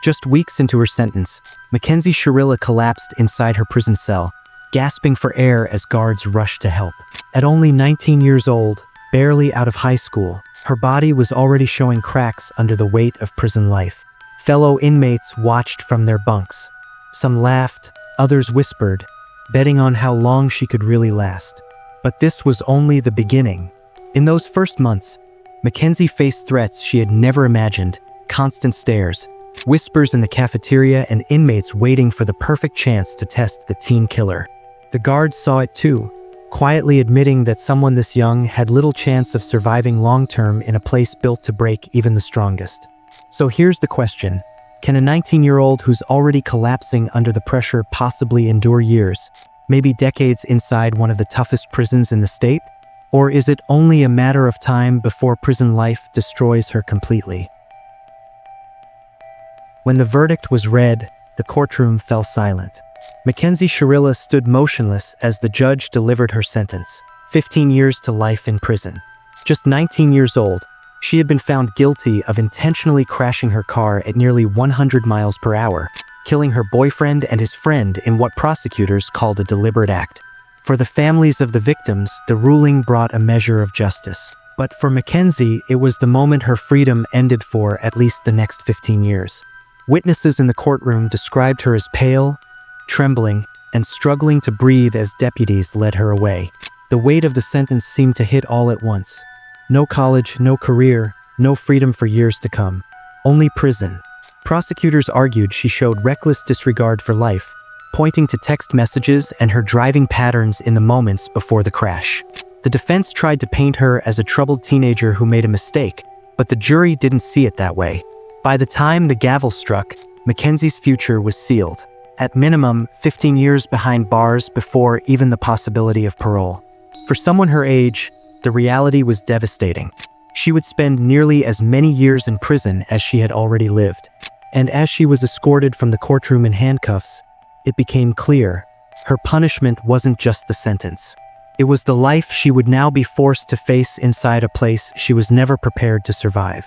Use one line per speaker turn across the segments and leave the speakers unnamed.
Just weeks into her sentence, Mackenzie Shirilla collapsed inside her prison cell, gasping for air as guards rushed to help. At only 19 years old, barely out of high school, her body was already showing cracks under the weight of prison life. Fellow inmates watched from their bunks. Some laughed, others whispered, betting on how long she could really last. But this was only the beginning. In those first months, Mackenzie faced threats she had never imagined: constant stares, whispers in the cafeteria, and inmates waiting for the perfect chance to test the teen killer. The guards saw it too, quietly admitting that someone this young had little chance of surviving long-term in a place built to break even the strongest. So here's the question: can a 19-year-old who's already collapsing under the pressure possibly endure years, maybe decades inside one of the toughest prisons in the state? Or is it only a matter of time before prison life destroys her completely? When the verdict was read, the courtroom fell silent. Mackenzie Shirilla stood motionless as the judge delivered her sentence: 15 years to life in prison. Just 19 years old, she had been found guilty of intentionally crashing her car at nearly 100 miles per hour, killing her boyfriend and his friend in what prosecutors called a deliberate act. For the families of the victims, the ruling brought a measure of justice. But for Mackenzie, it was the moment her freedom ended for at least the next 15 years. Witnesses in the courtroom described her as pale, trembling, and struggling to breathe as deputies led her away. The weight of the sentence seemed to hit all at once. No college, no career, no freedom for years to come. Only prison. Prosecutors argued she showed reckless disregard for life, pointing to text messages and her driving patterns in the moments before the crash. The defense tried to paint her as a troubled teenager who made a mistake, but the jury didn't see it that way. By the time the gavel struck, Mackenzie's future was sealed. At minimum, 15 years behind bars before even the possibility of parole. For someone her age, the reality was devastating. She would spend nearly as many years in prison as she had already lived. And as she was escorted from the courtroom in handcuffs, it became clear her punishment wasn't just the sentence. It was the life she would now be forced to face inside a place she was never prepared to survive.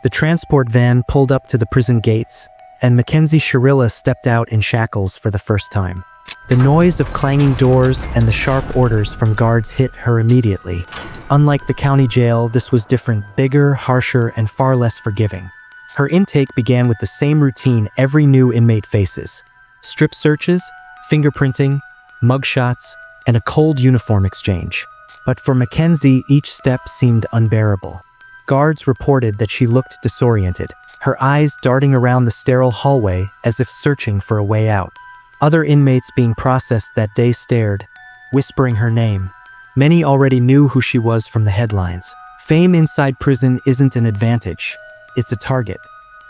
The transport van pulled up to the prison gates, and Mackenzie Shirilla stepped out in shackles for the first time. The noise of clanging doors and the sharp orders from guards hit her immediately. Unlike the county jail, this was different, bigger, harsher, and far less forgiving. Her intake began with the same routine every new inmate faces: strip searches, fingerprinting, mugshots, and a cold uniform exchange. But for Mackenzie, each step seemed unbearable. Guards reported that she looked disoriented, her eyes darting around the sterile hallway as if searching for a way out. Other inmates being processed that day stared, whispering her name. Many already knew who she was from the headlines. Fame inside prison isn't an advantage, it's a target.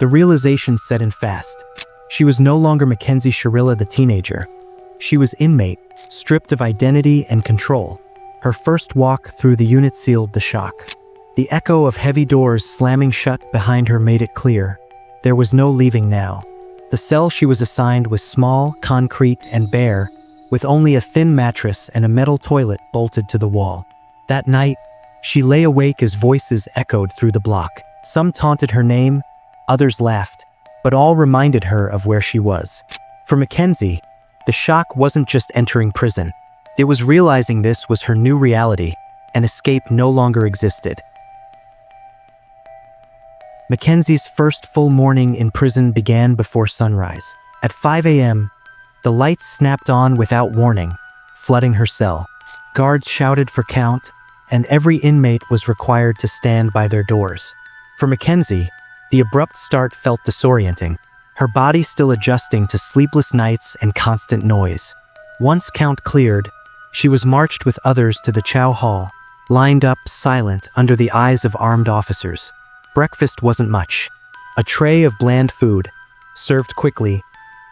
The realization set in fast. She was no longer Mackenzie Shirilla the teenager. She was inmate, stripped of identity and control. Her first walk through the unit sealed the shock. The echo of heavy doors slamming shut behind her made it clear. There was no leaving now. The cell she was assigned was small, concrete, and bare, with only a thin mattress and a metal toilet bolted to the wall. That night, she lay awake as voices echoed through the block. Some taunted her name, others laughed, but all reminded her of where she was. For Mackenzie, the shock wasn't just entering prison. It was realizing this was her new reality, and escape no longer existed. Mackenzie's first full morning in prison began before sunrise. At 5 a.m., the lights snapped on without warning, flooding her cell. Guards shouted for count, and every inmate was required to stand by their doors. For Mackenzie, the abrupt start felt disorienting, her body still adjusting to sleepless nights and constant noise. Once count cleared, she was marched with others to the chow hall, lined up silent under the eyes of armed officers. Breakfast wasn't much. A tray of bland food, served quickly,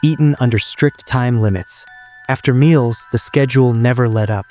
eaten under strict time limits. After meals, the schedule never let up.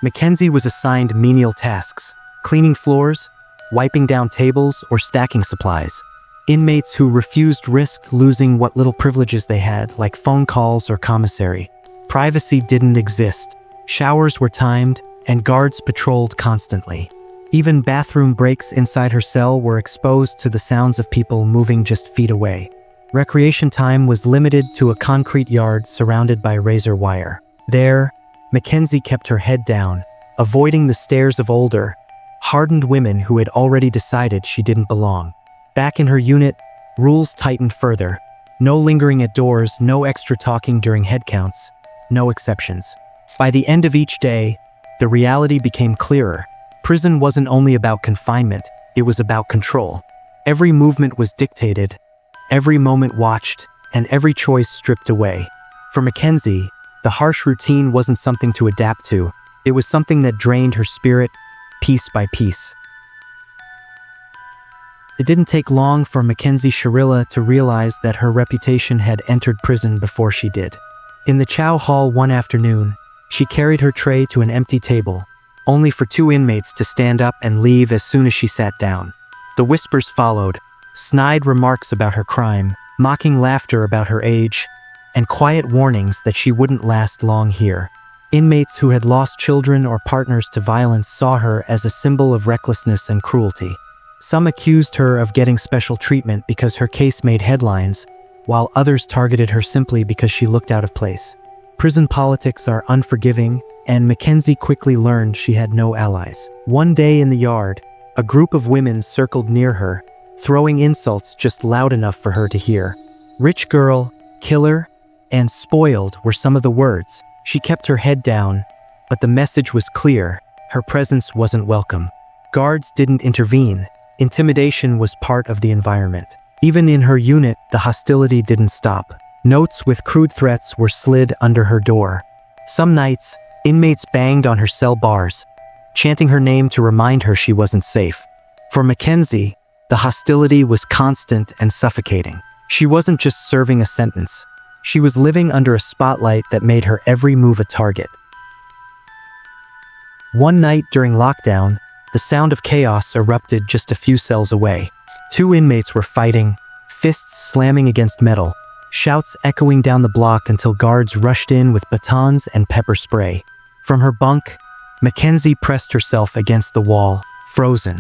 Mackenzie was assigned menial tasks: cleaning floors, wiping down tables, or stacking supplies. Inmates who refused risked losing what little privileges they had, like phone calls or commissary. Privacy didn't exist. Showers were timed, and guards patrolled constantly. Even bathroom breaks inside her cell were exposed to the sounds of people moving just feet away. Recreation time was limited to a concrete yard surrounded by razor wire. There, Mackenzie kept her head down, avoiding the stares of older, hardened women who had already decided she didn't belong. Back in her unit, rules tightened further. No lingering at doors, no extra talking during head counts, no exceptions. By the end of each day, the reality became clearer. Prison wasn't only about confinement, it was about control. Every movement was dictated, every moment watched, and every choice stripped away. For Mackenzie, the harsh routine wasn't something to adapt to, it was something that drained her spirit piece by piece. It didn't take long for Mackenzie Shirilla to realize that her reputation had entered prison before she did. In the chow hall one afternoon, she carried her tray to an empty table, only for 2 inmates to stand up and leave as soon as she sat down. The whispers followed, snide remarks about her crime, mocking laughter about her age, and quiet warnings that she wouldn't last long here. Inmates who had lost children or partners to violence saw her as a symbol of recklessness and cruelty. Some accused her of getting special treatment because her case made headlines, while others targeted her simply because she looked out of place. Prison politics are unforgiving, and Mackenzie quickly learned she had no allies. One day in the yard, a group of women circled near her, throwing insults just loud enough for her to hear. Rich girl, killer, and spoiled were some of the words. She kept her head down, but the message was clear. Her presence wasn't welcome. Guards didn't intervene. Intimidation was part of the environment. Even in her unit, the hostility didn't stop. Notes with crude threats were slid under her door. Some nights, inmates banged on her cell bars, chanting her name to remind her she wasn't safe. For Mackenzie, the hostility was constant and suffocating. She wasn't just serving a sentence. She was living under a spotlight that made her every move a target. One night during lockdown, the sound of chaos erupted just a few cells away. 2 inmates were fighting, fists slamming against metal, shouts echoing down the block until guards rushed in with batons and pepper spray. From her bunk, Mackenzie pressed herself against the wall, frozen.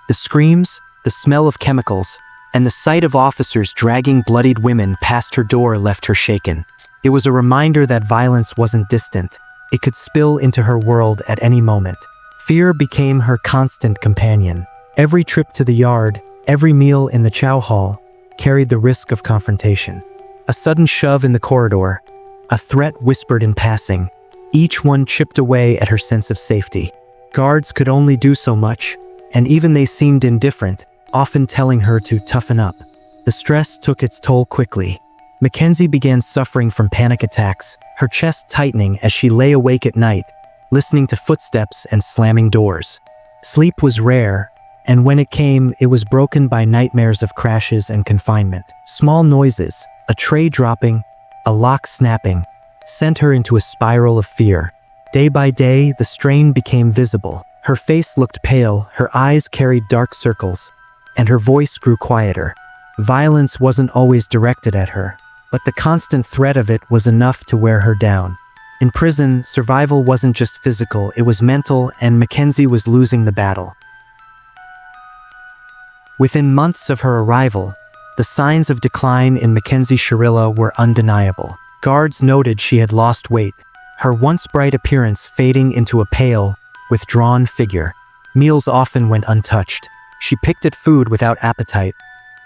The screams, the smell of chemicals, and the sight of officers dragging bloodied women past her door left her shaken. It was a reminder that violence wasn't distant. It could spill into her world at any moment. Fear became her constant companion. Every trip to the yard, every meal in the chow hall, carried the risk of confrontation. A sudden shove in the corridor, a threat whispered in passing, each one chipped away at her sense of safety. Guards could only do so much, and even they seemed indifferent, often telling her to toughen up. The stress took its toll quickly. Mackenzie began suffering from panic attacks, her chest tightening as she lay awake at night, listening to footsteps and slamming doors. Sleep was rare, and when it came, it was broken by nightmares of crashes and confinement. Small noises, a tray dropping, a lock snapping, sent her into a spiral of fear. Day by day, the strain became visible. Her face looked pale, her eyes carried dark circles, and her voice grew quieter. Violence wasn't always directed at her, but the constant threat of it was enough to wear her down. In prison, survival wasn't just physical, it was mental, and Mackenzie was losing the battle. Within months of her arrival, the signs of decline in Mackenzie Shirilla were undeniable. Guards noted she had lost weight, her once bright appearance fading into a pale, withdrawn figure. Meals often went untouched. She picked at food without appetite,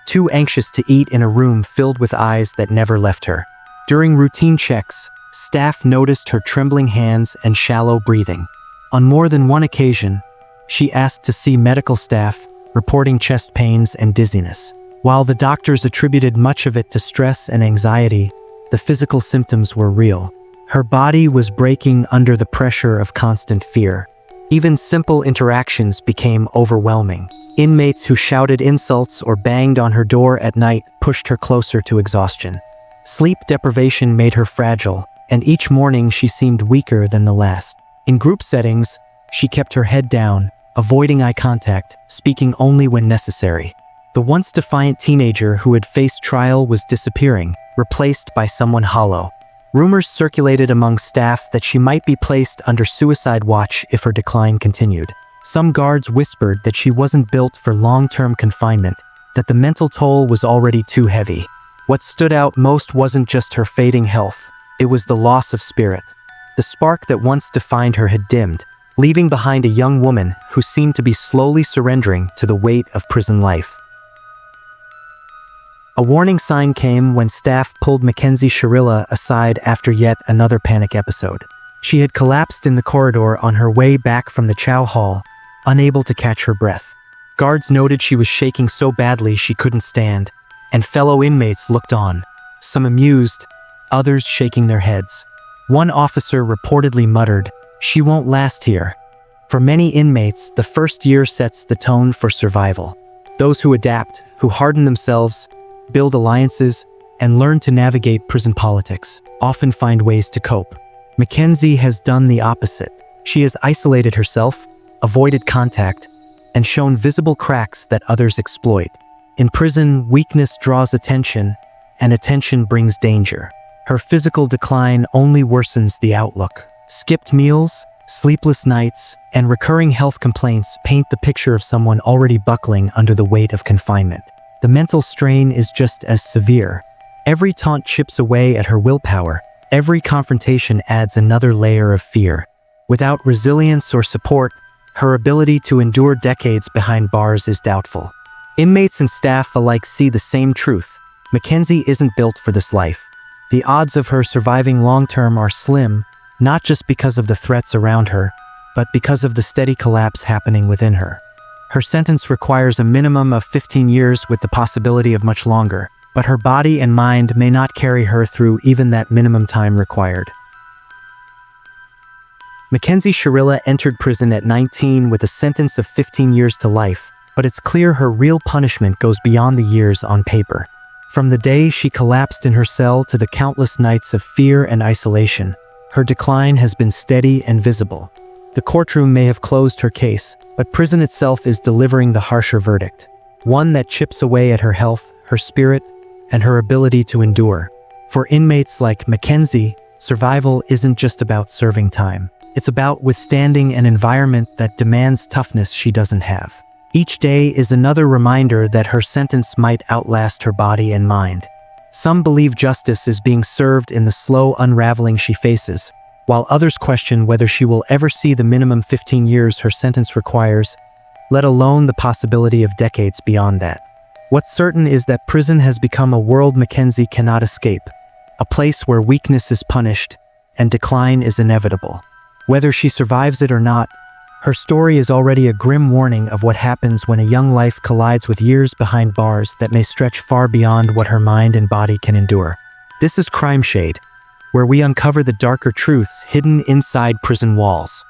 too anxious to eat in a room filled with eyes that never left her. During routine checks, staff noticed her trembling hands and shallow breathing. On more than one occasion, she asked to see medical staff, reporting chest pains and dizziness. While the doctors attributed much of it to stress and anxiety, the physical symptoms were real. Her body was breaking under the pressure of constant fear. Even simple interactions became overwhelming. Inmates who shouted insults or banged on her door at night pushed her closer to exhaustion. Sleep deprivation made her fragile, and each morning she seemed weaker than the last. In group settings, she kept her head down, avoiding eye contact, speaking only when necessary. The once defiant teenager who had faced trial was disappearing, replaced by someone hollow. Rumors circulated among staff that she might be placed under suicide watch if her decline continued. Some guards whispered that she wasn't built for long-term confinement, that the mental toll was already too heavy. What stood out most wasn't just her fading health, it was the loss of spirit. The spark that once defined her had dimmed, leaving behind a young woman who seemed to be slowly surrendering to the weight of prison life. A warning sign came when staff pulled Mackenzie Shirilla aside after yet another panic episode. She had collapsed in the corridor on her way back from the chow hall, unable to catch her breath. Guards noted she was shaking so badly she couldn't stand, and fellow inmates looked on, some amused, others shaking their heads. One officer reportedly muttered, "She won't last here." For many inmates, the first year sets the tone for survival. Those who adapt, who harden themselves, build alliances, and learn to navigate prison politics, often find ways to cope. Mackenzie has done the opposite. She has isolated herself, avoided contact, and shown visible cracks that others exploit. In prison, weakness draws attention, and attention brings danger. Her physical decline only worsens the outlook. Skipped meals, sleepless nights, and recurring health complaints paint the picture of someone already buckling under the weight of confinement. The mental strain is just as severe. Every taunt chips away at her willpower. Every confrontation adds another layer of fear. Without resilience or support, her ability to endure decades behind bars is doubtful. Inmates and staff alike see the same truth. Mackenzie isn't built for this life. The odds of her surviving long-term are slim, not just because of the threats around her, but because of the steady collapse happening within her. Her sentence requires a minimum of 15 years with the possibility of much longer, but her body and mind may not carry her through even that minimum time required. Mackenzie Shirilla entered prison at 19 with a sentence of 15 years to life, but it's clear her real punishment goes beyond the years on paper. From the day she collapsed in her cell to the countless nights of fear and isolation, her decline has been steady and visible. The courtroom may have closed her case, but prison itself is delivering the harsher verdict, one that chips away at her health, her spirit, and her ability to endure. For inmates like Mackenzie, survival isn't just about serving time. It's about withstanding an environment that demands toughness she doesn't have. Each day is another reminder that her sentence might outlast her body and mind. Some believe justice is being served in the slow unraveling she faces, while others question whether she will ever see the minimum 15 years her sentence requires, let alone the possibility of decades beyond that. What's certain is that prison has become a world Mackenzie cannot escape, a place where weakness is punished and decline is inevitable. Whether she survives it or not, her story is already a grim warning of what happens when a young life collides with years behind bars that may stretch far beyond what her mind and body can endure. This is Crime Shade, where we uncover the darker truths hidden inside prison walls.